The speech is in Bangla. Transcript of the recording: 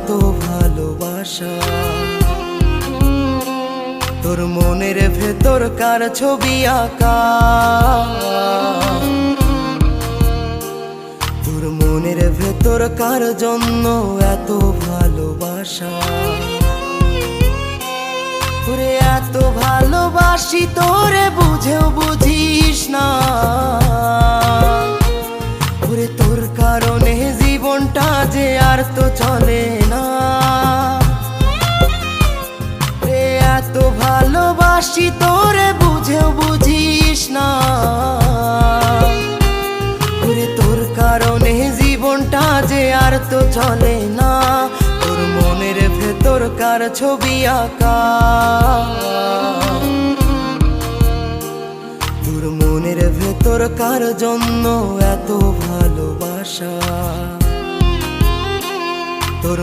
এত ভালোবাসা। তোর মনের ভেতর কার ছবি আঁকা, তোর মনের ভেতর কার জন্য এত ভালোবাসা। তোরে এত ভালোবাসি তোরে বুঝেও বুঝিস না, ওরে তোর কারণে জীবনটা যে আর তো চলে না। এত ভালোবাসি তোরে বুঝেও বুঝিস না, ওরে তোর কারণে জীবনটা যে আর তো চলে না। তোর মনের ভেতর কার ছবি আঁকা, তোর মনের ভেতর কার জন্য এত ভালোবাসা। তোর